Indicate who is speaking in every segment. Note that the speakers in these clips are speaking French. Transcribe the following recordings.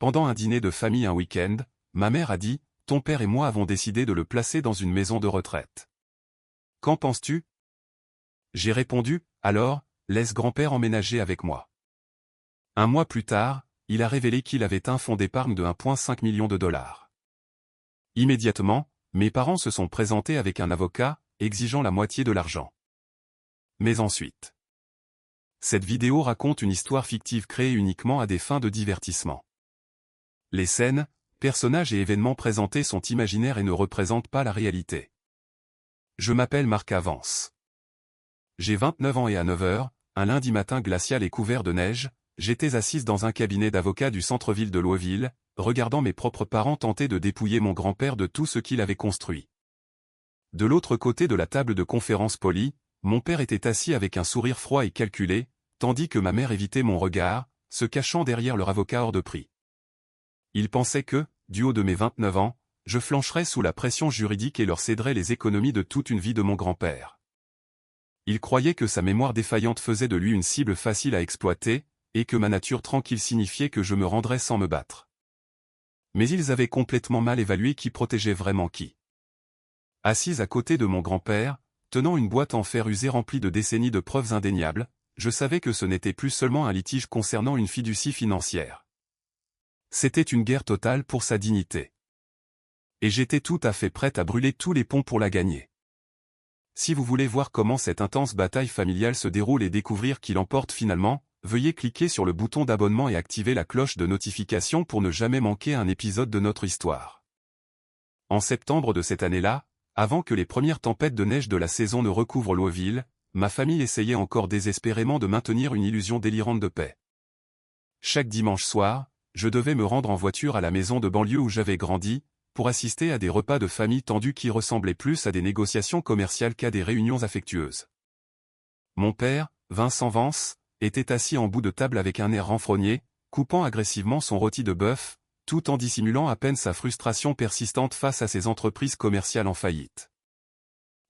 Speaker 1: Pendant un dîner de famille un week-end, ma mère a dit « Ton père et moi avons décidé de le placer dans une maison de retraite. Qu'en penses-tu » J'ai répondu « Alors, laisse grand-père emménager avec moi. » Un mois plus tard, il a révélé qu'il avait un fonds d'épargne de 1,5 million de dollars. Immédiatement, mes parents se sont présentés avec un avocat, exigeant la moitié de l'argent. Mais ensuite, cette vidéo raconte une histoire fictive créée uniquement à des fins de divertissement. Les scènes, personnages et événements présentés sont imaginaires et ne représentent pas la réalité. Je m'appelle Marc Avance. J'ai 29 ans et à 9 h, un lundi matin glacial et couvert de neige, j'étais assise dans un cabinet d'avocat du centre-ville de Louisville, regardant mes propres parents tenter de dépouiller mon grand-père de tout ce qu'il avait construit. De l'autre côté de la table de conférence polie, mon père était assis avec un sourire froid et calculé, tandis que ma mère évitait mon regard, se cachant derrière leur avocat hors de prix. Il pensait que, du haut de mes 29 ans, je flancherais sous la pression juridique et leur céderais les économies de toute une vie de mon grand-père. Il croyait que sa mémoire défaillante faisait de lui une cible facile à exploiter, et que ma nature tranquille signifiait que je me rendrais sans me battre. Mais ils avaient complètement mal évalué qui protégeait vraiment qui. Assise à côté de mon grand-père, tenant une boîte en fer usé remplie de décennies de preuves indéniables, je savais que ce n'était plus seulement un litige concernant une fiducie financière. C'était une guerre totale pour sa dignité. Et j'étais tout à fait prête à brûler tous les ponts pour la gagner. Si vous voulez voir comment cette intense bataille familiale se déroule et découvrir qui l'emporte finalement, veuillez cliquer sur le bouton d'abonnement et activer la cloche de notification pour ne jamais manquer un épisode de notre histoire. En septembre de cette année-là, avant que les premières tempêtes de neige de la saison ne recouvrent Louisville, ma famille essayait encore désespérément de maintenir une illusion délirante de paix. Chaque dimanche soir, je devais me rendre en voiture à la maison de banlieue où j'avais grandi, pour assister à des repas de famille tendus qui ressemblaient plus à des négociations commerciales qu'à des réunions affectueuses. Mon père, Vincent Vance, était assis en bout de table avec un air renfrogné, coupant agressivement son rôti de bœuf, tout en dissimulant à peine sa frustration persistante face à ses entreprises commerciales en faillite.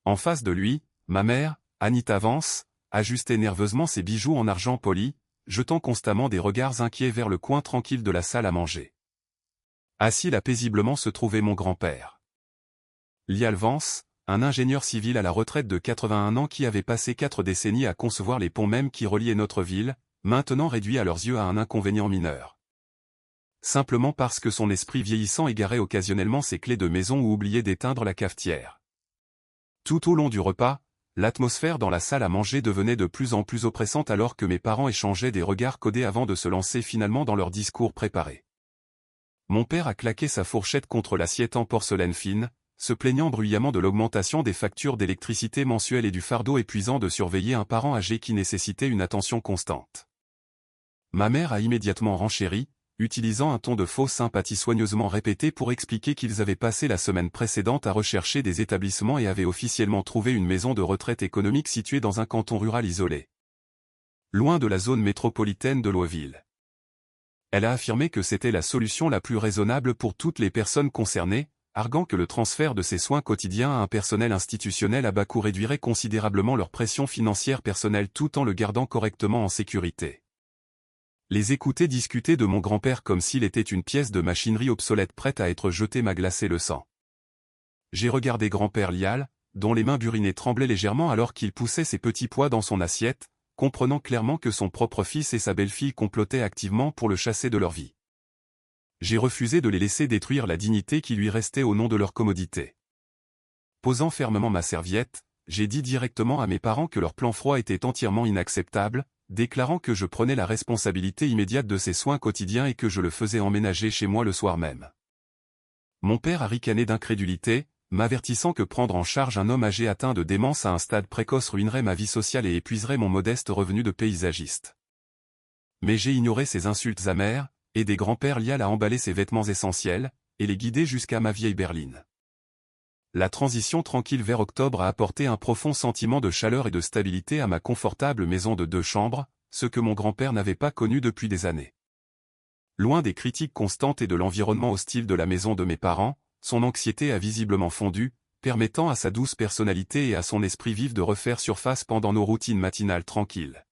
Speaker 1: En face de lui, ma mère, Anita Vance, ajustait nerveusement ses bijoux en argent poli, jetant constamment des regards inquiets vers le coin tranquille de la salle à manger. Assis là paisiblement se trouvait mon grand-père. Lial Vance, un ingénieur civil à la retraite de 81 ans qui avait passé 4 décennies à concevoir les ponts mêmes qui reliaient notre ville, maintenant réduit à leurs yeux à un inconvénient mineur. Simplement parce que son esprit vieillissant égarait occasionnellement ses clés de maison ou oubliait d'éteindre la cafetière. Tout au long du repas, l'atmosphère dans la salle à manger devenait de plus en plus oppressante alors que mes parents échangeaient des regards codés avant de se lancer finalement dans leur discours préparé. Mon père a claqué sa fourchette contre l'assiette en porcelaine fine, se plaignant bruyamment de l'augmentation des factures d'électricité mensuelles et du fardeau épuisant de surveiller un parent âgé qui nécessitait une attention constante. Ma mère a immédiatement renchéri, utilisant un ton de fausse sympathie soigneusement répété pour expliquer qu'ils avaient passé la semaine précédente à rechercher des établissements et avaient officiellement trouvé une maison de retraite économique située dans un canton rural isolé, loin de la zone métropolitaine de Louisville. Elle a affirmé que c'était la solution la plus raisonnable pour toutes les personnes concernées, arguant que le transfert de ces soins quotidiens à un personnel institutionnel à bas coût réduirait considérablement leur pression financière personnelle tout en le gardant correctement en sécurité. Les écouter discuter de mon grand-père comme s'il était une pièce de machinerie obsolète prête à être jetée m'a glacé le sang. J'ai regardé grand-père Lial, dont les mains burinées tremblaient légèrement alors qu'il poussait ses petits pois dans son assiette, comprenant clairement que son propre fils et sa belle-fille complotaient activement pour le chasser de leur vie. J'ai refusé de les laisser détruire la dignité qui lui restait au nom de leur commodité. Posant fermement ma serviette, j'ai dit directement à mes parents que leur plan froid était entièrement inacceptable, déclarant que je prenais la responsabilité immédiate de ses soins quotidiens et que je le faisais emménager chez moi le soir même. Mon père a ricané d'incrédulité, m'avertissant que prendre en charge un homme âgé atteint de démence à un stade précoce ruinerait ma vie sociale et épuiserait mon modeste revenu de paysagiste. Mais j'ai ignoré ces insultes amères, aidé grand-père Lial à emballer ses vêtements essentiels, et les guider jusqu'à ma vieille berline. La transition tranquille vers octobre a apporté un profond sentiment de chaleur et de stabilité à ma confortable maison de 2 chambres, ce que mon grand-père n'avait pas connu depuis des années. Loin des critiques constantes et de l'environnement hostile de la maison de mes parents, son anxiété a visiblement fondu, permettant à sa douce personnalité et à son esprit vif de refaire surface pendant nos routines matinales tranquilles.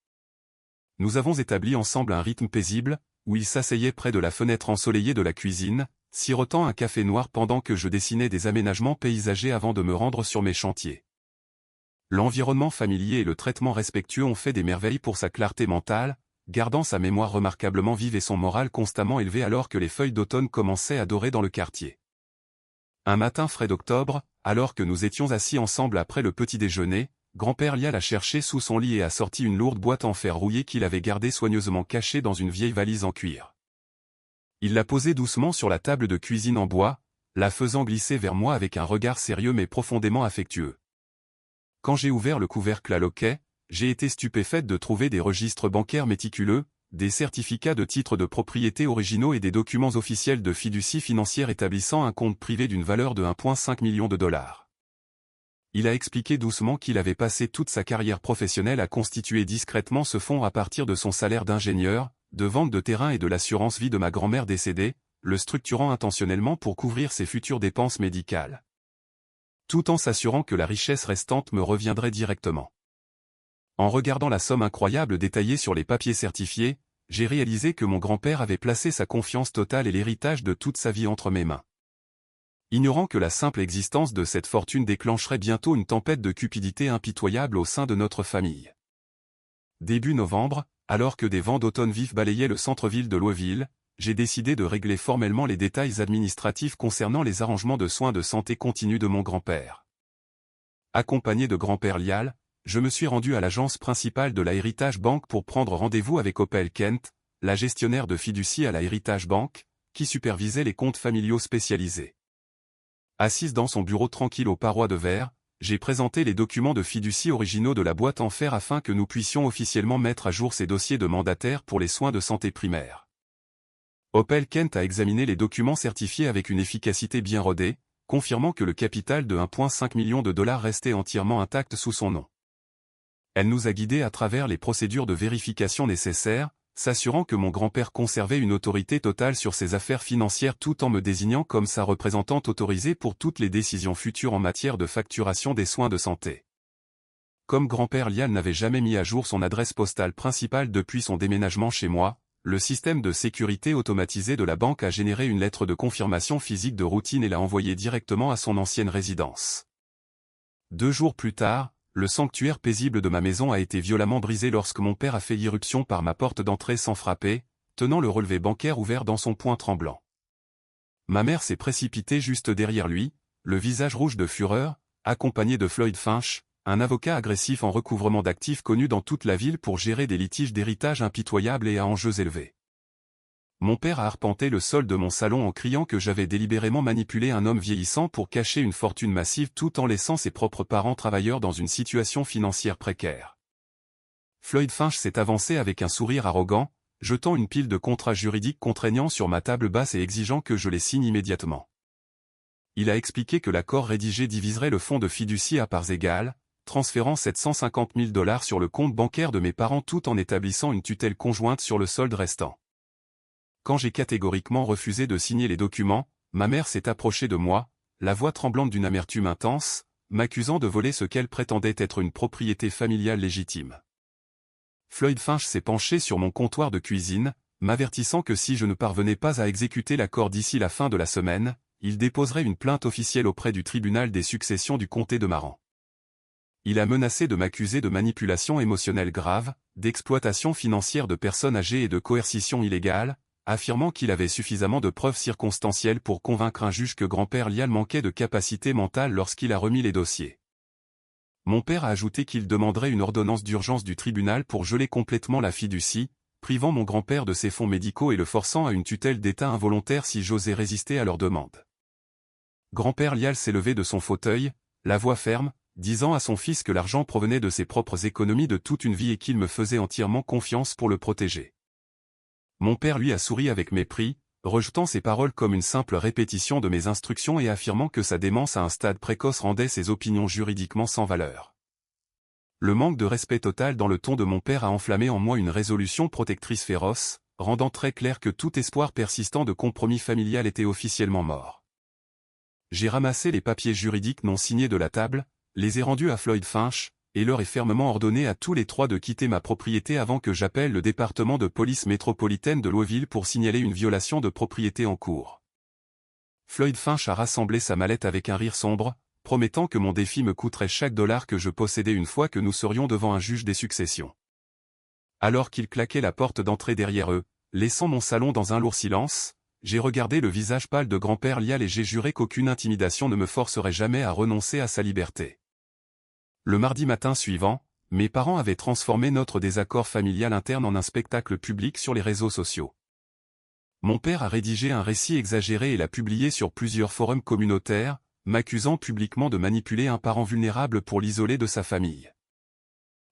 Speaker 1: Nous avons établi ensemble un rythme paisible, où il s'asseyait près de la fenêtre ensoleillée de la cuisine, sirotant un café noir pendant que je dessinais des aménagements paysagers avant de me rendre sur mes chantiers. L'environnement familier et le traitement respectueux ont fait des merveilles pour sa clarté mentale, gardant sa mémoire remarquablement vive et son moral constamment élevé alors que les feuilles d'automne commençaient à dorer dans le quartier. Un matin frais d'octobre, alors que nous étions assis ensemble après le petit déjeuner, grand-père Lial a cherché sous son lit et a sorti une lourde boîte en fer rouillé qu'il avait gardée soigneusement cachée dans une vieille valise en cuir. Il l'a posée doucement sur la table de cuisine en bois, la faisant glisser vers moi avec un regard sérieux mais profondément affectueux. Quand j'ai ouvert le couvercle à loquet, j'ai été stupéfaite de trouver des registres bancaires méticuleux, des certificats de titres de propriété originaux et des documents officiels de fiducie financière établissant un compte privé d'une valeur de 1,5 million de dollars. Il a expliqué doucement qu'il avait passé toute sa carrière professionnelle à constituer discrètement ce fonds à partir de son salaire d'ingénieur, de vente de terrain et de l'assurance vie de ma grand-mère décédée, le structurant intentionnellement pour couvrir ses futures dépenses médicales, tout en s'assurant que la richesse restante me reviendrait directement. En regardant la somme incroyable détaillée sur les papiers certifiés, j'ai réalisé que mon grand-père avait placé sa confiance totale et l'héritage de toute sa vie entre mes mains. Ignorant que la simple existence de cette fortune déclencherait bientôt une tempête de cupidité impitoyable au sein de notre famille. Début novembre, alors que des vents d'automne vifs balayaient le centre-ville de Louisville, j'ai décidé de régler formellement les détails administratifs concernant les arrangements de soins de santé continus de mon grand-père. Accompagné de grand-père Lial, je me suis rendu à l'agence principale de la Heritage Bank pour prendre rendez-vous avec Opel Kent, la gestionnaire de fiducie à la Heritage Bank, qui supervisait les comptes familiaux spécialisés. Assise dans son bureau tranquille aux parois de verre, j'ai présenté les documents de fiducie originaux de la boîte en fer afin que nous puissions officiellement mettre à jour ces dossiers de mandataires pour les soins de santé primaires. Opel Kent a examiné les documents certifiés avec une efficacité bien rodée, confirmant que le capital de 1,5 million de dollars restait entièrement intact sous son nom. Elle nous a guidés à travers les procédures de vérification nécessaires, s'assurant que mon grand-père conservait une autorité totale sur ses affaires financières tout en me désignant comme sa représentante autorisée pour toutes les décisions futures en matière de facturation des soins de santé. Comme grand-père Lial n'avait jamais mis à jour son adresse postale principale depuis son déménagement chez moi, le système de sécurité automatisé de la banque a généré une lettre de confirmation physique de routine et l'a envoyée directement à son ancienne résidence. 2 jours plus tard, le sanctuaire paisible de ma maison a été violemment brisé lorsque mon père a fait irruption par ma porte d'entrée sans frapper, tenant le relevé bancaire ouvert dans son poing tremblant. Ma mère s'est précipitée juste derrière lui, le visage rouge de fureur, accompagnée de Floyd Finch, un avocat agressif en recouvrement d'actifs connu dans toute la ville pour gérer des litiges d'héritage impitoyables et à enjeux élevés. Mon père a arpenté le sol de mon salon en criant que j'avais délibérément manipulé un homme vieillissant pour cacher une fortune massive tout en laissant ses propres parents travailleurs dans une situation financière précaire. Floyd Finch s'est avancé avec un sourire arrogant, jetant une pile de contrats juridiques contraignants sur ma table basse et exigeant que je les signe immédiatement. Il a expliqué que l'accord rédigé diviserait le fonds de fiducie à parts égales, transférant 750 000 $ sur le compte bancaire de mes parents tout en établissant une tutelle conjointe sur le solde restant. Quand j'ai catégoriquement refusé de signer les documents, ma mère s'est approchée de moi, la voix tremblante d'une amertume intense, m'accusant de voler ce qu'elle prétendait être une propriété familiale légitime. Floyd Finch s'est penché sur mon comptoir de cuisine, m'avertissant que si je ne parvenais pas à exécuter l'accord d'ici la fin de la semaine, il déposerait une plainte officielle auprès du tribunal des successions du comté de Maran. Il a menacé de m'accuser de manipulation émotionnelle grave, d'exploitation financière de personnes âgées et de coercition illégale, affirmant qu'il avait suffisamment de preuves circonstancielles pour convaincre un juge que grand-père Lial manquait de capacité mentale lorsqu'il a remis les dossiers. Mon père a ajouté qu'il demanderait une ordonnance d'urgence du tribunal pour geler complètement la fiducie, privant mon grand-père de ses fonds médicaux et le forçant à une tutelle d'état involontaire si j'osais résister à leur demande. Grand-père Lial s'est levé de son fauteuil, la voix ferme, disant à son fils que l'argent provenait de ses propres économies de toute une vie et qu'il me faisait entièrement confiance pour le protéger. Mon père lui a souri avec mépris, rejetant ses paroles comme une simple répétition de mes instructions et affirmant que sa démence à un stade précoce rendait ses opinions juridiquement sans valeur. Le manque de respect total dans le ton de mon père a enflammé en moi une résolution protectrice féroce, rendant très clair que tout espoir persistant de compromis familial était officiellement mort. J'ai ramassé les papiers juridiques non signés de la table, les ai rendus à Floyd Finch, et leur est fermement ordonné à tous les trois de quitter ma propriété avant que j'appelle le département de police métropolitaine de Louisville pour signaler une violation de propriété en cours. Floyd Finch a rassemblé sa mallette avec un rire sombre, promettant que mon défi me coûterait chaque dollar que je possédais une fois que nous serions devant un juge des successions. Alors qu'il claquait la porte d'entrée derrière eux, laissant mon salon dans un lourd silence, j'ai regardé le visage pâle de grand-père Lial et j'ai juré qu'aucune intimidation ne me forcerait jamais à renoncer à sa liberté. Le mardi matin suivant, mes parents avaient transformé notre désaccord familial interne en un spectacle public sur les réseaux sociaux. Mon père a rédigé un récit exagéré et l'a publié sur plusieurs forums communautaires, m'accusant publiquement de manipuler un parent vulnérable pour l'isoler de sa famille.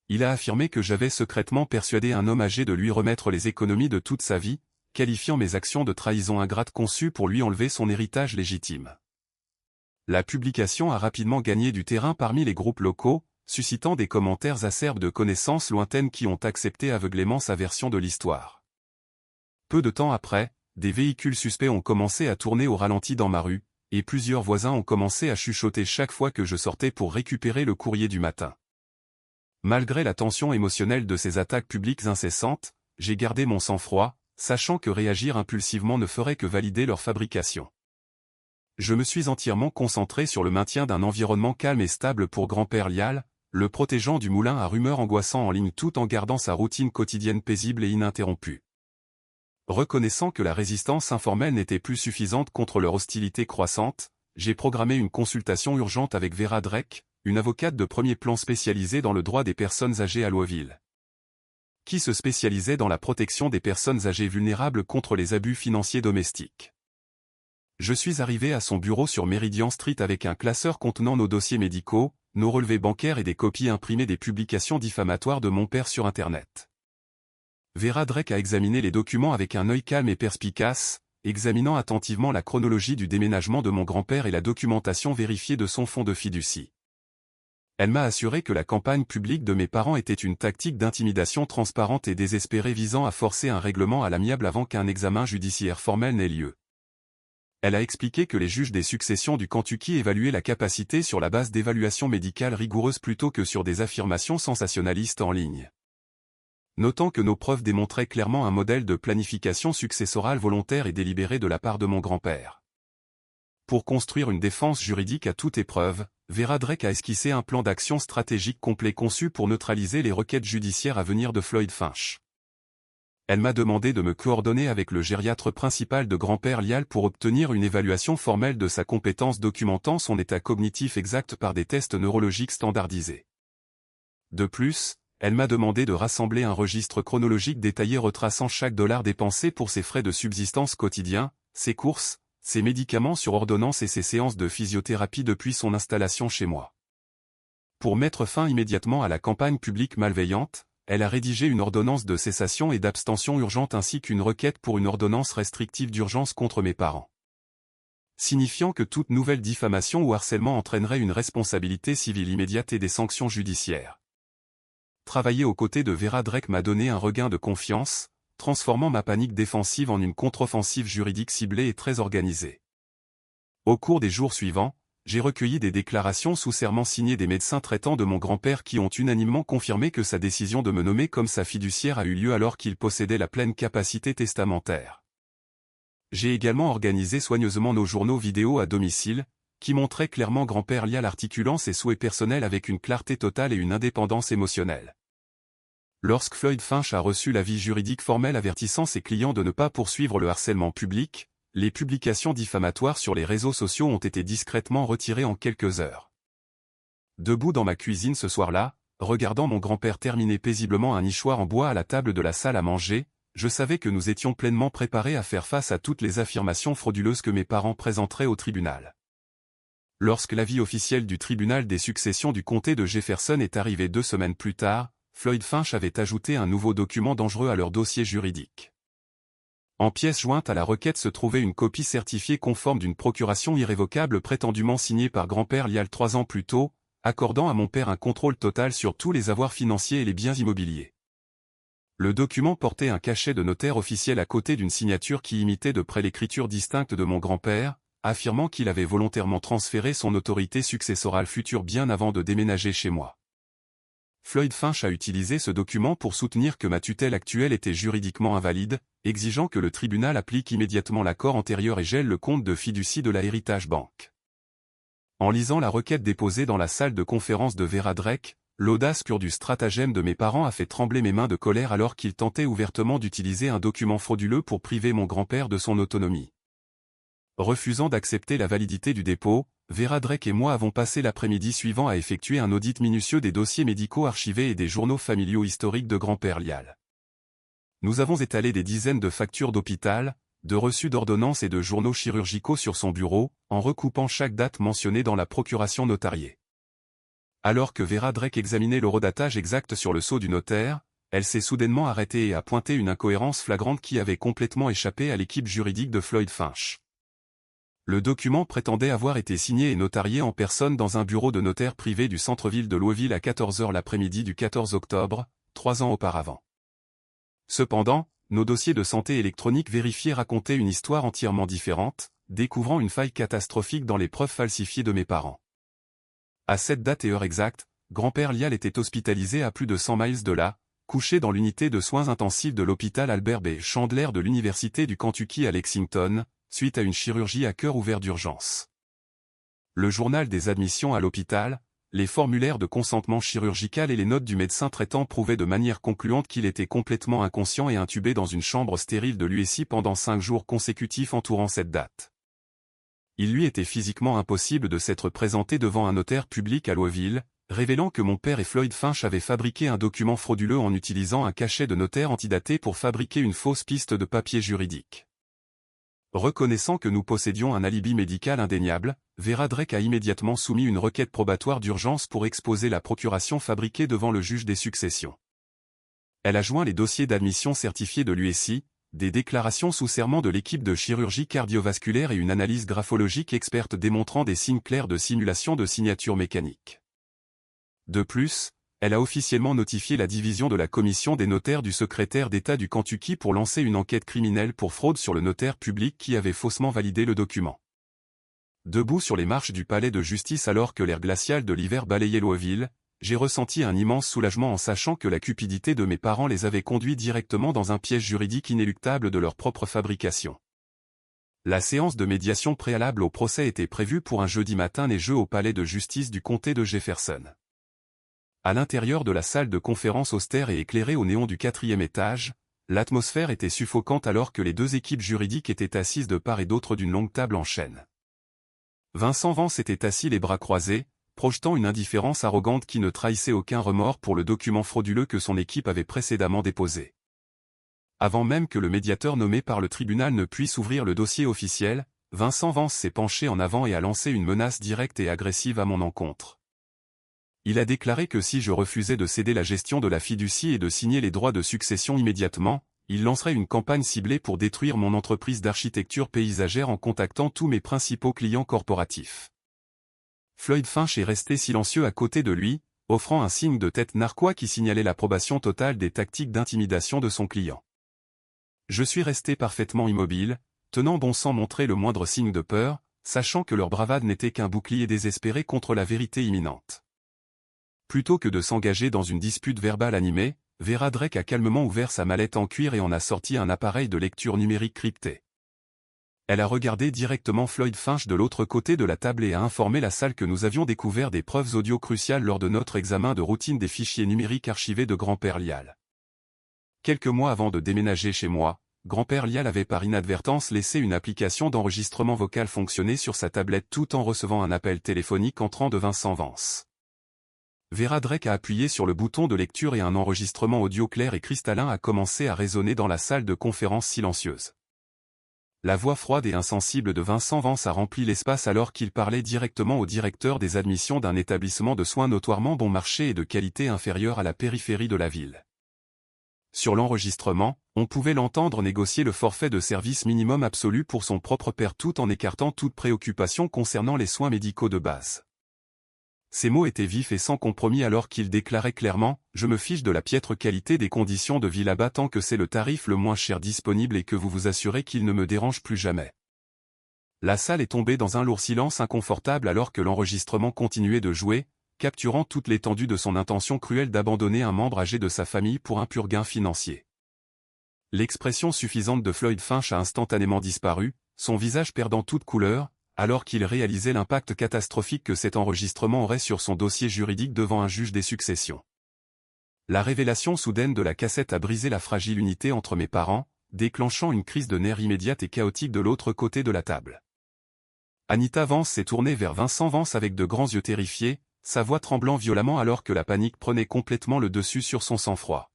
Speaker 1: Il a affirmé que j'avais secrètement persuadé un homme âgé de lui remettre les économies de toute sa vie, qualifiant mes actions de trahison ingrate conçue pour lui enlever son héritage légitime. La publication a rapidement gagné du terrain parmi les groupes locaux, suscitant des commentaires acerbes de connaissances lointaines qui ont accepté aveuglément sa version de l'histoire. Peu de temps après, des véhicules suspects ont commencé à tourner au ralenti dans ma rue, et plusieurs voisins ont commencé à chuchoter chaque fois que je sortais pour récupérer le courrier du matin. Malgré la tension émotionnelle de ces attaques publiques incessantes, j'ai gardé mon sang-froid, sachant que réagir impulsivement ne ferait que valider leur fabrication. Je me suis entièrement concentré sur le maintien d'un environnement calme et stable pour grand-père Lial, le protégeant du moulin à rumeurs angoissant en ligne tout en gardant sa routine quotidienne paisible et ininterrompue. Reconnaissant que la résistance informelle n'était plus suffisante contre leur hostilité croissante, j'ai programmé une consultation urgente avec Vera Drake, une avocate de premier plan spécialisée dans le droit des personnes âgées à Louisville, qui se spécialisait dans la protection des personnes âgées vulnérables contre les abus financiers domestiques. Je suis arrivé à son bureau sur Meridian Street avec un classeur contenant nos dossiers médicaux, nos relevés bancaires et des copies imprimées des publications diffamatoires de mon père sur Internet. Vera Drake a examiné les documents avec un œil calme et perspicace, examinant attentivement la chronologie du déménagement de mon grand-père et la documentation vérifiée de son fonds de fiducie. Elle m'a assuré que la campagne publique de mes parents était une tactique d'intimidation transparente et désespérée visant à forcer un règlement à l'amiable avant qu'un examen judiciaire formel n'ait lieu. Elle a expliqué que les juges des successions du Kentucky évaluaient la capacité sur la base d'évaluations médicales rigoureuses plutôt que sur des affirmations sensationnalistes en ligne. Notant que nos preuves démontraient clairement un modèle de planification successorale volontaire et délibérée de la part de mon grand-père. Pour construire une défense juridique à toute épreuve, Vera Drake a esquissé un plan d'action stratégique complet conçu pour neutraliser les requêtes judiciaires à venir de Floyd Finch. Elle m'a demandé de me coordonner avec le gériatre principal de grand-père Lial pour obtenir une évaluation formelle de sa compétence documentant son état cognitif exact par des tests neurologiques standardisés. De plus, elle m'a demandé de rassembler un registre chronologique détaillé retraçant chaque dollar dépensé pour ses frais de subsistance quotidiens, ses courses, ses médicaments sur ordonnance et ses séances de physiothérapie depuis son installation chez moi. Pour mettre fin immédiatement à la campagne publique malveillante, elle a rédigé une ordonnance de cessation et d'abstention urgente ainsi qu'une requête pour une ordonnance restrictive d'urgence contre mes parents. Signifiant que toute nouvelle diffamation ou harcèlement entraînerait une responsabilité civile immédiate et des sanctions judiciaires. Travailler aux côtés de Vera Drake m'a donné un regain de confiance, transformant ma panique défensive en une contre-offensive juridique ciblée et très organisée. Au cours des jours suivants, j'ai recueilli des déclarations sous serment signées des médecins traitants de mon grand-père qui ont unanimement confirmé que sa décision de me nommer comme sa fiduciaire a eu lieu alors qu'il possédait la pleine capacité testamentaire. J'ai également organisé soigneusement nos journaux vidéo à domicile, qui montraient clairement grand-père Lial articulant ses souhaits personnels avec une clarté totale et une indépendance émotionnelle. Lorsque Floyd Finch a reçu l'avis juridique formel avertissant ses clients de ne pas poursuivre le harcèlement public, les publications diffamatoires sur les réseaux sociaux ont été discrètement retirées en quelques heures. Debout dans ma cuisine ce soir-là, regardant mon grand-père terminer paisiblement un nichoir en bois à la table de la salle à manger, je savais que nous étions pleinement préparés à faire face à toutes les affirmations frauduleuses que mes parents présenteraient au tribunal. Lorsque l'avis officiel du tribunal des successions du comté de Jefferson est arrivé 2 semaines plus tard, Floyd Finch avait ajouté un nouveau document dangereux à leur dossier juridique. En pièce jointe à la requête se trouvait une copie certifiée conforme d'une procuration irrévocable prétendument signée par grand-père Lial 3 ans plus tôt, accordant à mon père un contrôle total sur tous les avoirs financiers et les biens immobiliers. Le document portait un cachet de notaire officiel à côté d'une signature qui imitait de près l'écriture distincte de mon grand-père, affirmant qu'il avait volontairement transféré son autorité successorale future bien avant de déménager chez moi. Floyd Finch a utilisé ce document pour soutenir que ma tutelle actuelle était juridiquement invalide, exigeant que le tribunal applique immédiatement l'accord antérieur et gèle le compte de fiducie de la Heritage Bank. En lisant la requête déposée dans la salle de conférence de Vera Drake, l'audace pure du stratagème de mes parents a fait trembler mes mains de colère alors qu'ils tentaient ouvertement d'utiliser un document frauduleux pour priver mon grand-père de son autonomie. Refusant d'accepter la validité du dépôt, Vera Drake et moi avons passé l'après-midi suivant à effectuer un audit minutieux des dossiers médicaux archivés et des journaux familiaux historiques de grand-père Lial. Nous avons étalé des dizaines de factures d'hôpital, de reçus d'ordonnances et de journaux chirurgicaux sur son bureau, en recoupant chaque date mentionnée dans la procuration notariée. Alors que Vera Drake examinait l'horodatage exact sur le sceau du notaire, elle s'est soudainement arrêtée et a pointé une incohérence flagrante qui avait complètement échappé à l'équipe juridique de Floyd Finch. Le document prétendait avoir été signé et notarié en personne dans un bureau de notaire privé du centre-ville de Louisville à 14 h l'après-midi du 14 octobre, 3 ans auparavant. Cependant, nos dossiers de santé électronique vérifiés racontaient une histoire entièrement différente, découvrant une faille catastrophique dans les preuves falsifiées de mes parents. À cette date et heure exacte, grand-père Lial était hospitalisé à plus de 100 miles de là, couché dans l'unité de soins intensifs de l'hôpital Albert B. Chandler de l'Université du Kentucky à Lexington, suite à une chirurgie à cœur ouvert d'urgence. Le journal des admissions à l'hôpital, les formulaires de consentement chirurgical et les notes du médecin traitant prouvaient de manière concluante qu'il était complètement inconscient et intubé dans une chambre stérile de l'USI pendant 5 jours consécutifs entourant cette date. Il lui était physiquement impossible de s'être présenté devant un notaire public à Louisville, révélant que mon père et Floyd Finch avaient fabriqué un document frauduleux en utilisant un cachet de notaire antidaté pour fabriquer une fausse piste de papier juridique. Reconnaissant que nous possédions un alibi médical indéniable, Vera Drake a immédiatement soumis une requête probatoire d'urgence pour exposer la procuration fabriquée devant le juge des successions. Elle a joint les dossiers d'admission certifiés de l'USI, des déclarations sous serment de l'équipe de chirurgie cardiovasculaire et une analyse graphologique experte démontrant des signes clairs de simulation de signature mécanique. De plus, elle a officiellement notifié la division de la commission des notaires du secrétaire d'État du Kentucky pour lancer une enquête criminelle pour fraude sur le notaire public qui avait faussement validé le document. Debout sur les marches du palais de justice alors que l'air glacial de l'hiver balayait Louisville, j'ai ressenti un immense soulagement en sachant que la cupidité de mes parents les avait conduits directement dans un piège juridique inéluctable de leur propre fabrication. La séance de médiation préalable au procès était prévue pour un jeudi matin neigeux au palais de justice du comté de Jefferson. À l'intérieur de la salle de conférence austère et éclairée au néon du 4e étage, l'atmosphère était suffocante alors que les deux équipes juridiques étaient assises de part et d'autre d'une longue table en chêne. Vincent Vance était assis les bras croisés, projetant une indifférence arrogante qui ne trahissait aucun remords pour le document frauduleux que son équipe avait précédemment déposé. Avant même que le médiateur nommé par le tribunal ne puisse ouvrir le dossier officiel, Vincent Vance s'est penché en avant et a lancé une menace directe et agressive à mon encontre. Il a déclaré que si je refusais de céder la gestion de la fiducie et de signer les droits de succession immédiatement, il lancerait une campagne ciblée pour détruire mon entreprise d'architecture paysagère en contactant tous mes principaux clients corporatifs. Floyd Finch est resté silencieux à côté de lui, offrant un signe de tête narquois qui signalait l'approbation totale des tactiques d'intimidation de son client. Je suis resté parfaitement immobile, tenant bon sans montrer le moindre signe de peur, sachant que leur bravade n'était qu'un bouclier désespéré contre la vérité imminente. Plutôt que de s'engager dans une dispute verbale animée, Vera Drake a calmement ouvert sa mallette en cuir et en a sorti un appareil de lecture numérique crypté. Elle a regardé directement Floyd Finch de l'autre côté de la table et a informé la salle que nous avions découvert des preuves audio cruciales lors de notre examen de routine des fichiers numériques archivés de grand-père Lial. Quelques mois avant de déménager chez moi, grand-père Lial avait par inadvertance laissé une application d'enregistrement vocal fonctionner sur sa tablette tout en recevant un appel téléphonique entrant de Vincent Vance. Vera Drake a appuyé sur le bouton de lecture et un enregistrement audio clair et cristallin a commencé à résonner dans la salle de conférence silencieuse. La voix froide et insensible de Vincent Vance a rempli l'espace alors qu'il parlait directement au directeur des admissions d'un établissement de soins notoirement bon marché et de qualité inférieure à la périphérie de la ville. Sur l'enregistrement, on pouvait l'entendre négocier le forfait de service minimum absolu pour son propre père tout en écartant toute préoccupation concernant les soins médicaux de base. Ces mots étaient vifs et sans compromis alors qu'il déclarait clairement « Je me fiche de la piètre qualité des conditions de vie là-bas tant que c'est le tarif le moins cher disponible et que vous vous assurez qu'il ne me dérange plus jamais. » La salle est tombée dans un lourd silence inconfortable alors que l'enregistrement continuait de jouer, capturant toute l'étendue de son intention cruelle d'abandonner un membre âgé de sa famille pour un pur gain financier. L'expression suffisante de Floyd Finch a instantanément disparu, son visage perdant toute couleur, alors qu'il réalisait l'impact catastrophique que cet enregistrement aurait sur son dossier juridique devant un juge des successions. La révélation soudaine de la cassette a brisé la fragile unité entre mes parents, déclenchant une crise de nerfs immédiate et chaotique de l'autre côté de la table. Anita Vance s'est tournée vers Vincent Vance avec de grands yeux terrifiés, sa voix tremblant violemment alors que la panique prenait complètement le dessus sur son sang-froid.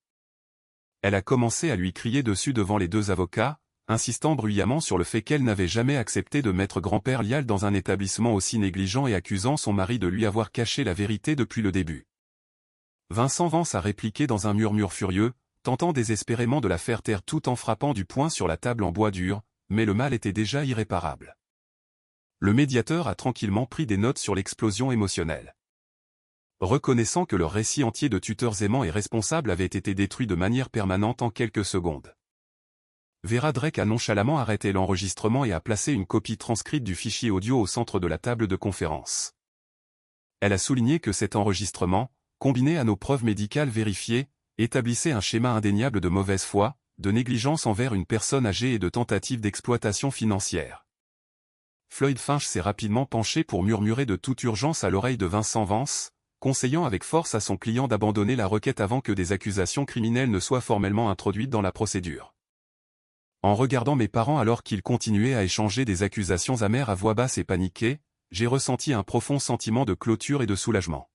Speaker 1: Elle a commencé à lui crier dessus devant les deux avocats, insistant bruyamment sur le fait qu'elle n'avait jamais accepté de mettre grand-père Lial dans un établissement aussi négligent et accusant son mari de lui avoir caché la vérité depuis le début. Vincent Vance a répliqué dans un murmure furieux, tentant désespérément de la faire taire tout en frappant du poing sur la table en bois dur, mais le mal était déjà irréparable. Le médiateur a tranquillement pris des notes sur l'explosion émotionnelle. Reconnaissant que leur récit entier de tuteurs aimants et responsables avait été détruit de manière permanente en quelques secondes. Vera Drake a nonchalamment arrêté l'enregistrement et a placé une copie transcrite du fichier audio au centre de la table de conférence. Elle a souligné que cet enregistrement, combiné à nos preuves médicales vérifiées, établissait un schéma indéniable de mauvaise foi, de négligence envers une personne âgée et de tentative d'exploitation financière. Floyd Finch s'est rapidement penché pour murmurer de toute urgence à l'oreille de Vincent Vance, conseillant avec force à son client d'abandonner la requête avant que des accusations criminelles ne soient formellement introduites dans la procédure. En regardant mes parents alors qu'ils continuaient à échanger des accusations amères à voix basse et paniquées, j'ai ressenti un profond sentiment de clôture et de soulagement.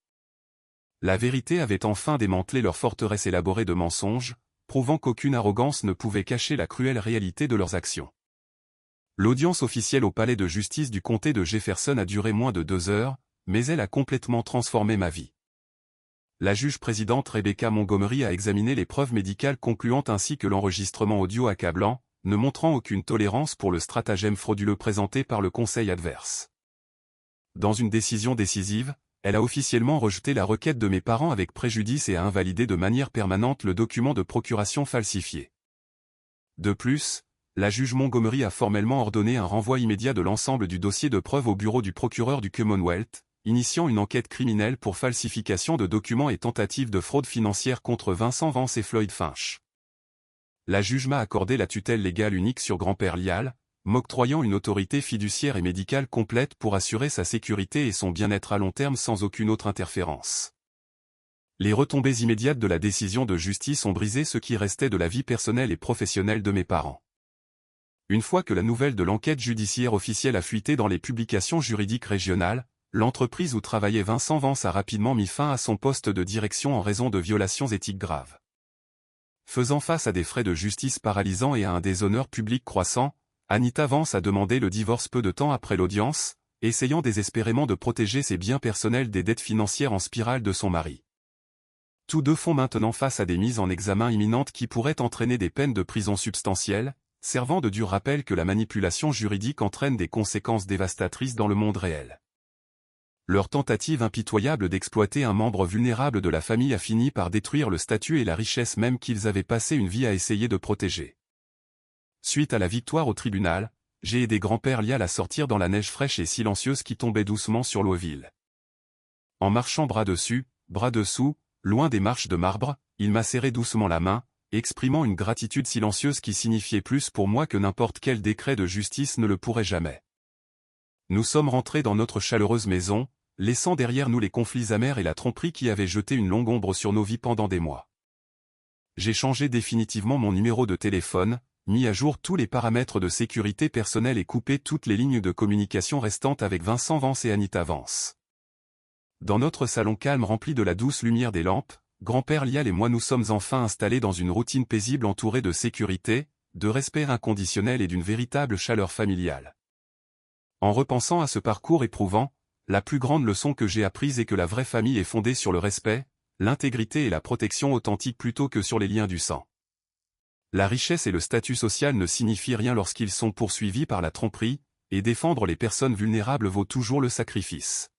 Speaker 1: La vérité avait enfin démantelé leur forteresse élaborée de mensonges, prouvant qu'aucune arrogance ne pouvait cacher la cruelle réalité de leurs actions. L'audience officielle au palais de justice du comté de Jefferson a duré moins de 2 heures, mais elle a complètement transformé ma vie. La juge-présidente Rebecca Montgomery a examiné les preuves médicales concluantes ainsi que l'enregistrement audio accablant, ne montrant aucune tolérance pour le stratagème frauduleux présenté par le conseil adverse. Dans une décision décisive, elle a officiellement rejeté la requête de mes parents avec préjudice et a invalidé de manière permanente le document de procuration falsifié. De plus, la juge Montgomery a formellement ordonné un renvoi immédiat de l'ensemble du dossier de preuve au bureau du procureur du Commonwealth, initiant une enquête criminelle pour falsification de documents et tentative de fraude financière contre Vincent Vance et Floyd Finch. La juge m'a accordé la tutelle légale unique sur grand-père Lial, m'octroyant une autorité fiduciaire et médicale complète pour assurer sa sécurité et son bien-être à long terme sans aucune autre interférence. Les retombées immédiates de la décision de justice ont brisé ce qui restait de la vie personnelle et professionnelle de mes parents. Une fois que la nouvelle de l'enquête judiciaire officielle a fuité dans les publications juridiques régionales, l'entreprise où travaillait Vincent Vance a rapidement mis fin à son poste de direction en raison de violations éthiques graves. Faisant face à des frais de justice paralysants et à un déshonneur public croissant, Anita Vance a demandé le divorce peu de temps après l'audience, essayant désespérément de protéger ses biens personnels des dettes financières en spirale de son mari. Tous deux font maintenant face à des mises en examen imminentes qui pourraient entraîner des peines de prison substantielles, servant de dur rappel que la manipulation juridique entraîne des conséquences dévastatrices dans le monde réel. Leur tentative impitoyable d'exploiter un membre vulnérable de la famille a fini par détruire le statut et la richesse même qu'ils avaient passé une vie à essayer de protéger. Suite à la victoire au tribunal, j'ai aidé grand-père Lial à sortir dans la neige fraîche et silencieuse qui tombait doucement sur Louisville. En marchant bras dessus, bras dessous, loin des marches de marbre, il m'a serré doucement la main, exprimant une gratitude silencieuse qui signifiait plus pour moi que n'importe quel décret de justice ne le pourrait jamais. Nous sommes rentrés dans notre chaleureuse maison, laissant derrière nous les conflits amers et la tromperie qui avaient jeté une longue ombre sur nos vies pendant des mois. J'ai changé définitivement mon numéro de téléphone, mis à jour tous les paramètres de sécurité personnelle et coupé toutes les lignes de communication restantes avec Vincent Vance et Anita Vance. Dans notre salon calme rempli de la douce lumière des lampes, grand-père Lial et moi nous sommes enfin installés dans une routine paisible entourée de sécurité, de respect inconditionnel et d'une véritable chaleur familiale. En repensant à ce parcours éprouvant, la plus grande leçon que j'ai apprise est que la vraie famille est fondée sur le respect, l'intégrité et la protection authentique plutôt que sur les liens du sang. La richesse et le statut social ne signifient rien lorsqu'ils sont poursuivis par la tromperie, et défendre les personnes vulnérables vaut toujours le sacrifice.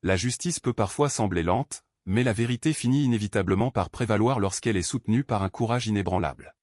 Speaker 1: La justice peut parfois sembler lente, mais la vérité finit inévitablement par prévaloir lorsqu'elle est soutenue par un courage inébranlable.